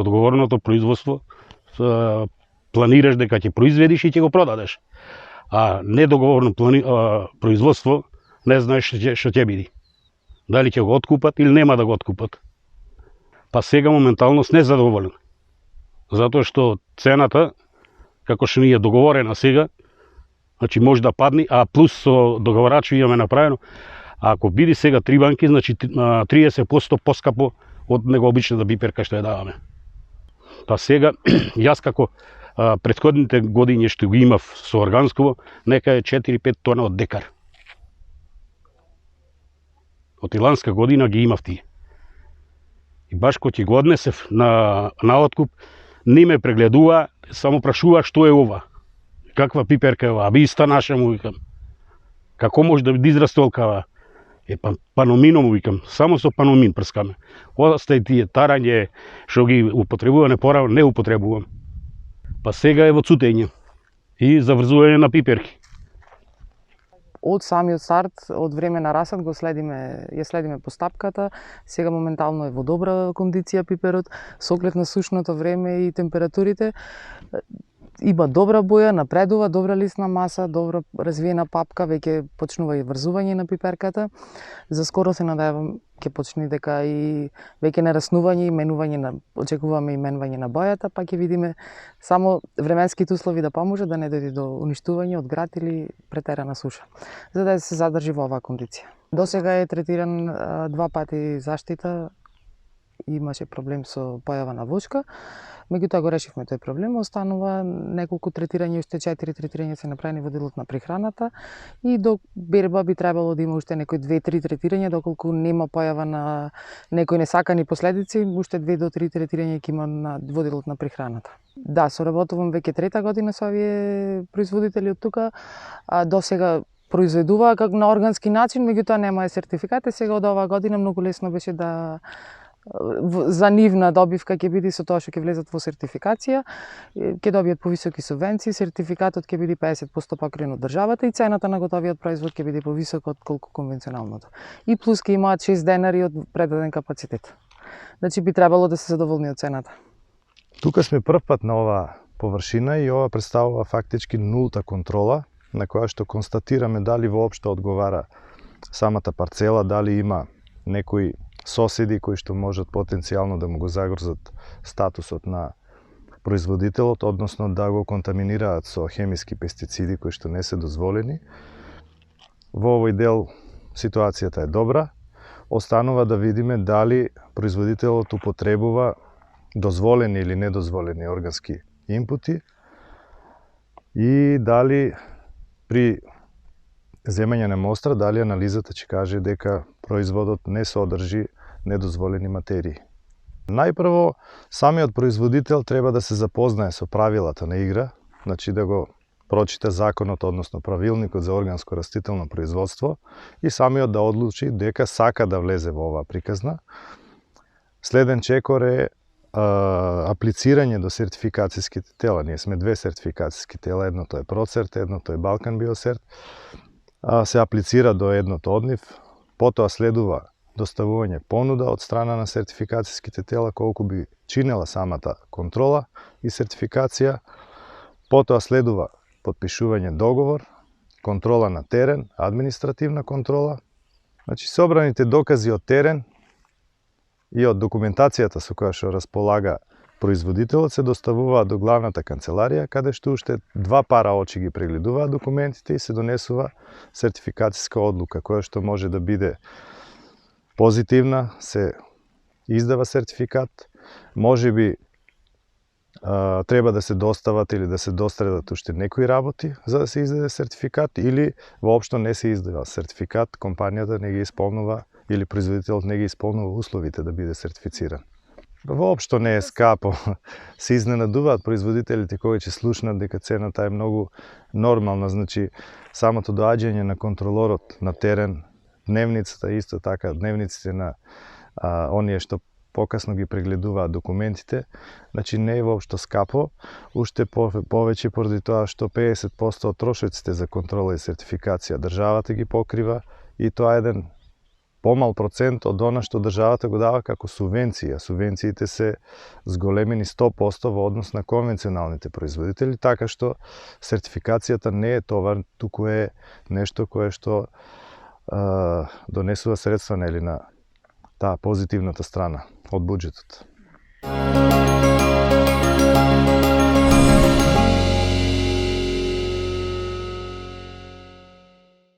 со договорното производство планираш дека ќе произведиш и ќе го продадеш. А недоговорно производство не знаеш што ќе биде. Дали ќе го откупат или нема да го откупат. Па сега моментално сме задоволен. Затоа што цената, како што ни е договорена сега, значи може да падне, а плюс со договорачо имаме направено, ако биде сега 3 банки, значи 30% поскапо од него обичната пиперка што ја даваме. Па сега, јас како претходните години што го имав со органско, нека е 4-5 тона од декар. Од иланска година ги имав тие. И баш кога ќе го однесев на откуп, не ме прегледува, само прашува што е ова. Каква пиперка е ова? А ви иста наша му викам. Како може да израсте толкова? Паномино му викам, само со паномин прскаме. Остај тие тарање што ги употребуваме порано, не употребувам. Па сега е во цутење и заврзување на пиперки. Од самиот старт, од време на расад ја следиме постапката. Сега моментално е во добра кондиција пиперот, со оглед на сушното време и температурите. Има добра боја, напредува, добра лисна маса, добро развиена папка, веќе почнува и врзување на пиперката. За скоро се надевам ќе почне дека и веќе нараснување и менување очекуваме и менување на бојата, па ќе видиме само временските услови да поможат да не дојде до уништување од град или претерана суша, за да се задржи во оваа кондиција. Досега е третиран 2 пати заштита, имаше проблем со појава на вошка. Меѓутоа го решивме тој проблем, останува неколку третирања, уште 4 третирања се направени во делот на прехраната и до берба би требало да има уште некои 2-3 третирања, доколку нема појава на некои несакани последици, уште 2 до 3 третирања ќе има во делот на прехраната. Да, соработувам веќе 3-та година со овие производители од тука, до сега произведуваа како на органски начин, меѓутоа нема сертификат, сега од оваа година многу лесно беше да за нивна добивка ќе биде со тоа што ќе влезат во сертификација, ќе добијат повисоки субвенции, сертификатот ќе биде 50% покрен од државата и цената на готовиот производ ќе биде повисока од колку конвенционалното. И плюс ќе имаат 6 денари од предаден капацитет. Значи би требало да се задоволни од цената. Тука сме прв пат на оваа површина и ова представува фактички нулта контрола, на која што констатираме дали воопшто одговара самата парцела, дали има некои соседи кои што можат потенцијално да му го загрозат статусот на производителот, односно да го контаминираат со хемиски пестициди кои што не се дозволени. Во овој дел ситуацијата е добра. Останува да видиме дали производителот употребува дозволени или недозволени органски инпути и дали при земање на мостра, дали анализата ќе каже дека производот не содржи недозволени материи. Најпрво, самиот производител треба да се запознае со правилата на игра, значи да го прочита законот, односно правилникот за органско растително производство и самиот да одлучи дека сака да влезе во оваа приказна. Следен чекор е аплицирање до сертификацијските тела. Ние сме 2 сертификацијски тела, едното е Процерт, едното е Балкан Биосерт. Се аплицира до едното од нив, потоа следува доставување понуда од страна на сертификацијските тела колку би чинела самата контрола и сертификација, потоа следува потпишување договор, контрола на терен, административна контрола. Значи, собраните докази од терен и од документацијата со која што располага производителот се доставуваат до главната канцеларија, каде што уште 2 пара очи ги прегледуваат документите и се донесува сертификацијска одлука, која што може да биде позитивна, се издава сертификат, може би треба да се достават или да се достредат уште некои работи за да се издаде сертификат или воопшто не се издава сертификат, компанијата не ги исполнува или производителот не ги исполнува условите да биде сертифициран. Воопшто не е скапо. Се изненадуваат производителите кои ќе слушнат дека цената е многу нормална, значи самото доаѓање на контролорот на терен, дневницата исто така, дневниците на оние што покасно ги прегледуваат документите, значи не е воопшто скапо, уште повеќе поради тоа што 50% од трошоците за контрола и сертификација државата ги покрива и тоа е еден помал процент од она што државата го дава како субвенција. Субвенциите се зголемени 100% во однос на конвенционалните производители, така што сертификацијата не е товар, туку е нешто кое што донесува средства на таа позитивната страна од буџетот.